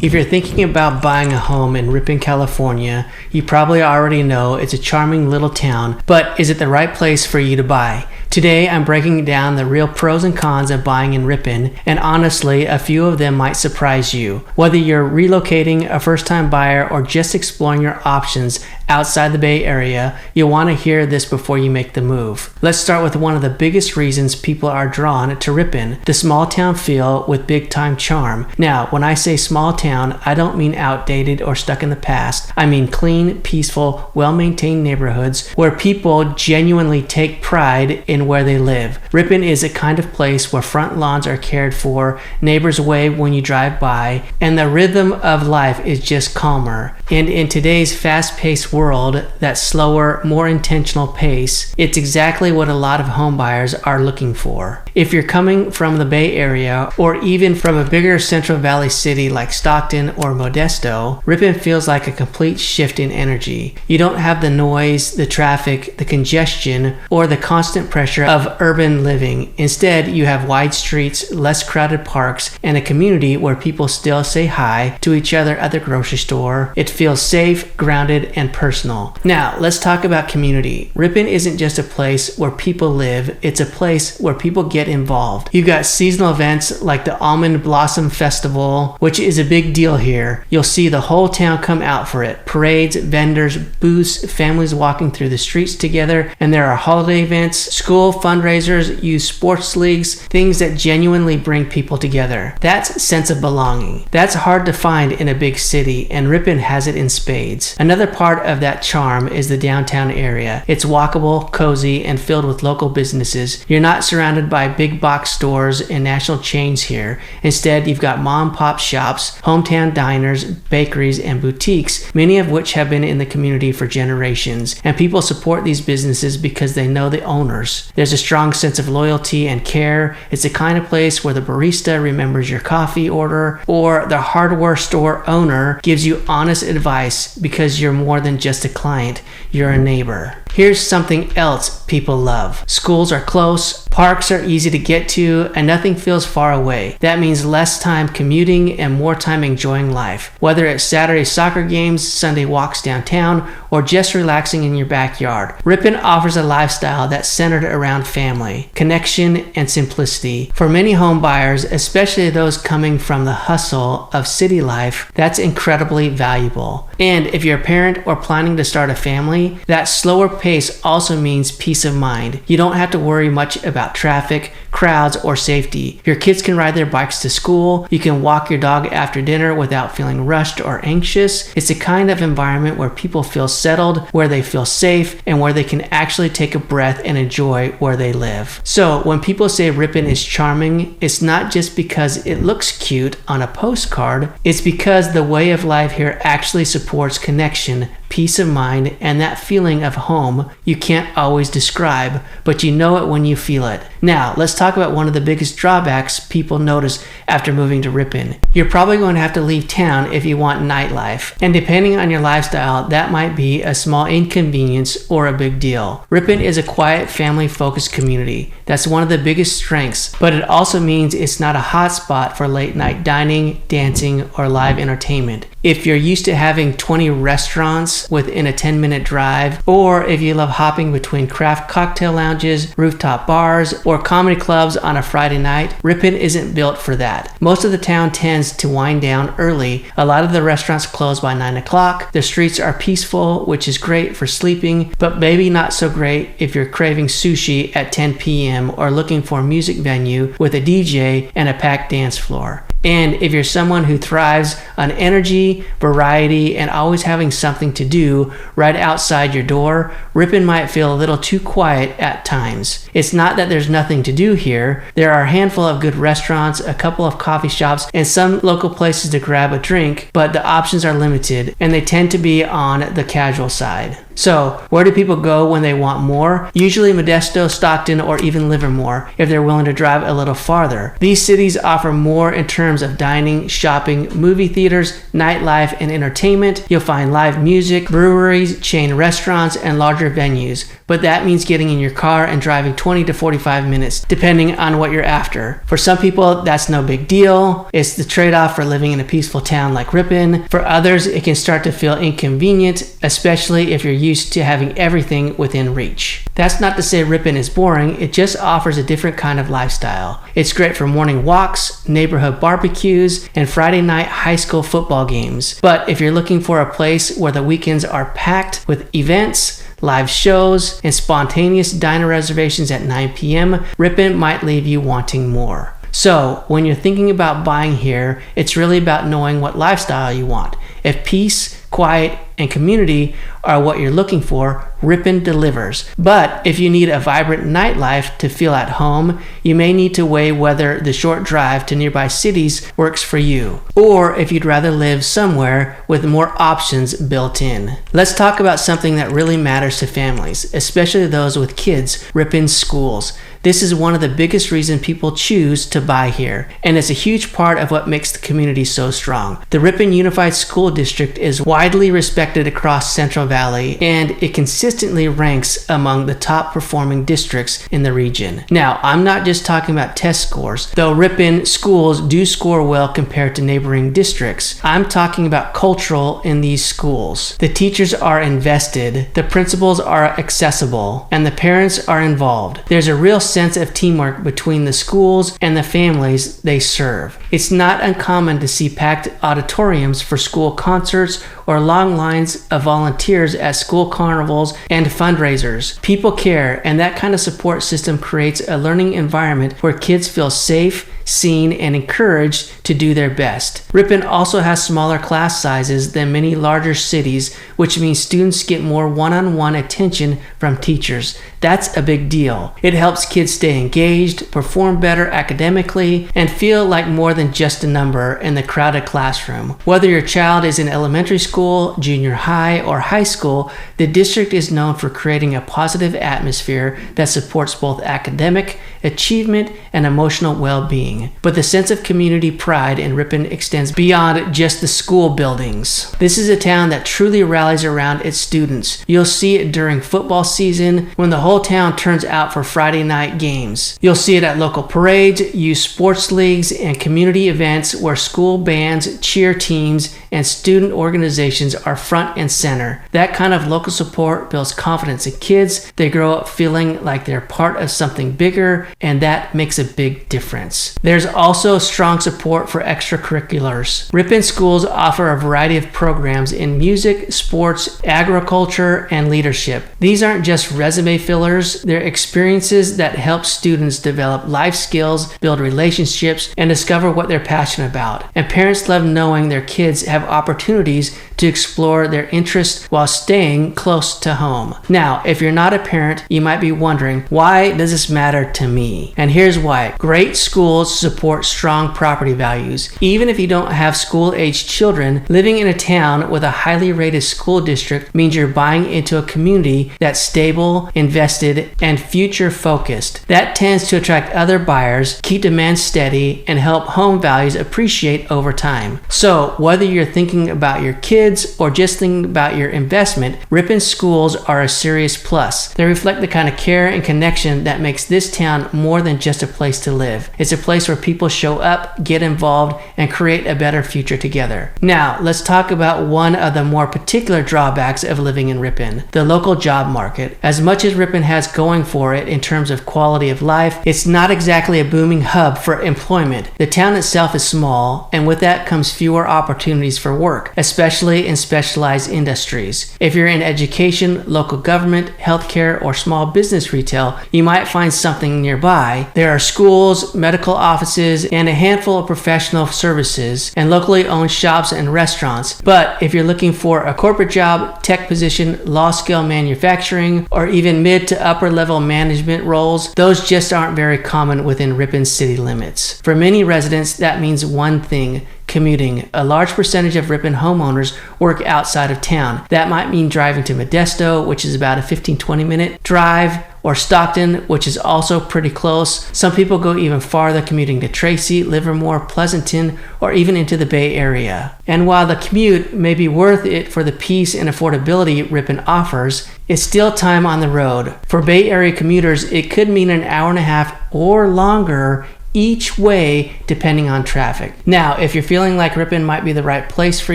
If you're thinking about buying a home in Ripon, California, you probably already know it's a charming little town, but is it the right place for you to buy? Today, I'm breaking down the real pros and cons of buying in Ripon, and honestly, a few of them might surprise you. Whether you're relocating, a first-time buyer, or just exploring your options outside the Bay Area, you'll want to hear this before you make the move. Let's start with one of the biggest reasons people are drawn to Ripon, the small town feel with big-time charm. Now, when I say small town, I don't mean outdated or stuck in the past. I mean clean, peaceful, well-maintained neighborhoods where people genuinely take pride in where they live. Ripon is a kind of place where front lawns are cared for, neighbors wave when you drive by, and the rhythm of life is just calmer. And in today's fast-paced world, that slower, more intentional pace, it's exactly what a lot of home buyers are looking for. If you're coming from the Bay Area or even from a bigger Central Valley city like Stockton or Modesto, Ripon feels like a complete shift in energy. You don't have the noise, the traffic, the congestion, or the constant pressure of urban living. Instead, you have wide streets, less crowded parks, and a community where people still say hi to each other at the grocery store. It feels safe, grounded, and personal. Now, let's talk about community. Ripon isn't just a place where people live, it's a place where people get involved. You've got seasonal events like the Almond Blossom Festival, which is a big deal here. You'll see the whole town come out for it. Parades, vendors, booths, families walking through the streets together, and there are holiday events, school fundraisers, youth sports leagues, things that genuinely bring people together. That's a sense of belonging. That's hard to find in a big city, and Ripon has it in spades. Another part of that charm is the downtown area. It's walkable, cozy, and filled with local businesses. You're not surrounded by big box stores and national chains here. Instead, you've got mom and pop shops, hometown diners, bakeries, and boutiques, many of which have been in the community for generations, and people support these businesses because they know the owners. There's a strong sense of loyalty and care. It's the kind of place where the barista remembers your coffee order, or the hardware store owner gives you honest advice because you're more than just a client, you're a neighbor. Here's something else people love. Schools are close, parks are easy to get to, and nothing feels far away. That means less time commuting and more time enjoying life. Whether it's Saturday soccer games, Sunday walks downtown, or just relaxing in your backyard, Ripon offers a lifestyle that's centered around family, connection, and simplicity. For many home buyers, especially those coming from the hustle of city life, that's incredibly valuable. And if you're a parent or planning to start a family, that slower pace also means peace of mind. You don't have to worry much about traffic, crowds, or safety. Your kids can ride their bikes to school. You can walk your dog after dinner without feeling rushed or anxious. It's a kind of environment where people feel settled, where they feel safe, and where they can actually take a breath and enjoy where they live. So when people say Ripon is charming, it's not just because it looks cute on a postcard. It's because the way of life here actually supports connection, peace of mind, and that feeling of home you can't always describe, but you know it when you feel it. Now, let's talk about one of the biggest drawbacks people notice after moving to Ripon. You're probably going to have to leave town if you want nightlife, and depending on your lifestyle, that might be a small inconvenience or a big deal. Ripon is a quiet, family-focused community. That's one of the biggest strengths, but it also means it's not a hot spot for late-night dining, dancing, or live entertainment. If you're used to having 20 restaurants within a 10-minute drive, or if you love hopping between craft cocktail lounges, rooftop bars, or comedy clubs on a Friday night, Ripon isn't built for that. Most of the town tends to wind down early. A lot of the restaurants close by 9 o'clock. The streets are peaceful, which is great for sleeping, but maybe not so great if you're craving sushi at 10 p.m. or looking for a music venue with a DJ and a packed dance floor. And if you're someone who thrives on energy, variety, and always having something to do right outside your door, Ripon might feel a little too quiet at times. It's not that there's nothing to do here. There are a handful of good restaurants, a couple of coffee shops, and some local places to grab a drink, but the options are limited, and they tend to be on the casual side. So, where do people go when they want more? Usually Modesto, Stockton, or even Livermore, if they're willing to drive a little farther. These cities offer more in terms of dining, shopping, movie theaters, nightlife, and entertainment. You'll find live music, breweries, chain restaurants, and larger venues. But that means getting in your car and driving 20 to 45 minutes, depending on what you're after. For some people, that's no big deal. It's the trade-off for living in a peaceful town like Ripon. For others, it can start to feel inconvenient, especially if you're used to having everything within reach. That's not to say Ripon is boring, it just offers a different kind of lifestyle. It's great for morning walks, neighborhood barbecues, and Friday night high school football games. But if you're looking for a place where the weekends are packed with events, live shows, and spontaneous diner reservations at 9 p.m., Ripon might leave you wanting more. So, when you're thinking about buying here, it's really about knowing what lifestyle you want. If peace, quiet, and community are what you're looking for, Ripon delivers. But if you need a vibrant nightlife to feel at home, you may need to weigh whether the short drive to nearby cities works for you, or if you'd rather live somewhere with more options built in. Let's talk about something that really matters to families, especially those with kids: Ripon schools. This is one of the biggest reasons people choose to buy here, and it's a huge part of what makes the community so strong. The Ripon Unified School District is widely respected across Central Valley, and it consistently ranks among the top performing districts in the region. Now, I'm not just talking about test scores, though Ripon schools do score well compared to neighboring districts. I'm talking about cultural in these schools. The teachers are invested, the principals are accessible, and the parents are involved. There's a real sense of teamwork between the schools and the families they serve. It's not uncommon to see packed auditoriums for school concerts or long lines of volunteers at school carnivals and fundraisers. People care, and that kind of support system creates a learning environment where kids feel safe, seen, and encouraged to do their best. Ripon also has smaller class sizes than many larger cities, which means students get more one-on-one attention from teachers. That's a big deal. It helps kids stay engaged, perform better academically, and feel like more than just a number in the crowded classroom. Whether your child is in elementary school, junior high, or high school, the district is known for creating a positive atmosphere that supports both academic achievement and emotional well-being. But the sense of community pride in Ripon extends beyond just the school buildings. This is a town that truly rallies around its students. You'll see it during football season when the whole town turns out for Friday night games. You'll see it at local parades, youth sports leagues, and community events where school bands, cheer teams, and student organizations are front and center. That kind of local support builds confidence in kids. They grow up feeling like they're part of something bigger, and that makes a big difference. There's also strong support for extracurriculars. Ripon schools offer a variety of programs in music, sports, agriculture, and leadership. These aren't just resume fillers, they're experiences that help students develop life skills, build relationships, and discover what they're passionate about. And parents love knowing their kids have opportunities to explore their interests while staying close to home. Now, if you're not a parent, you might be wondering, why does this matter to me? And here's why. Great schools support strong property values. Even if you don't have school-aged children, living in a town with a highly rated school district means you're buying into a community that's stable, invested, and future-focused. That tends to attract other buyers, keep demand steady, and help home values appreciate over time. So, whether you're thinking about your kids or just thinking about your investment, Ripon schools are a serious plus. They reflect the kind of care and connection that makes this town more than just a place to live. It's a place where people show up, get involved, and create a better future together. Now, let's talk about one of the more particular drawbacks of living in Ripon, the local job market. As much as Ripon has going for it in terms of quality of life, it's not exactly a booming hub for employment. The town itself is small, and with that comes fewer opportunities for work, especially in specialized industries. If you're in education, local government, healthcare, or small business retail, you might find something nearby. There are schools, medical offices, and a handful of professional services, and locally owned shops and restaurants. But if you're looking for a corporate job, tech position, law-scale manufacturing, or even mid to upper level management roles, those just aren't very common within Ripon city limits. For many residents, that means one thing: commuting. A large percentage of Ripon homeowners work outside of town. That might mean driving to Modesto, which is about a 15-20 minute drive, or Stockton, which is also pretty close. Some people go even farther, commuting to Tracy, Livermore, Pleasanton, or even into the Bay Area. And while the commute may be worth it for the peace and affordability Ripon offers, it's still time on the road. For Bay Area commuters, it could mean an hour and a half or longer each way depending on traffic. Now, if you're feeling like Ripon might be the right place for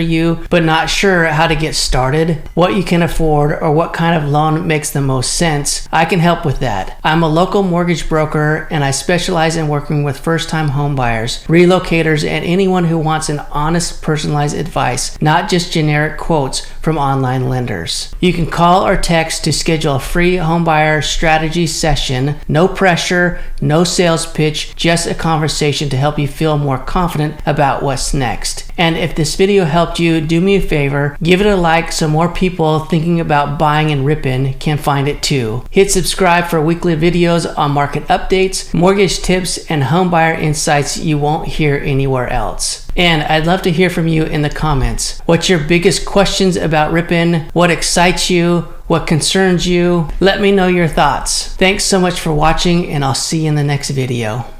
you, but not sure how to get started, what you can afford, or what kind of loan makes the most sense, I can help with that. I'm a local mortgage broker and I specialize in working with first-time home buyers, relocators, and anyone who wants an honest, personalized advice, not just generic quotes from online lenders. You can call or text to schedule a free homebuyer strategy session. No pressure, no sales pitch, just a conversation to help you feel more confident about what's next. And if this video helped you, do me a favor, give it a like so more people thinking about buying in Ripon can find it too. Hit subscribe for weekly videos on market updates, mortgage tips, and homebuyer insights you won't hear anywhere else. And I'd love to hear from you in the comments. What's your biggest questions about Ripon? What excites you? What concerns you? Let me know your thoughts. Thanks so much for watching, and I'll see you in the next video.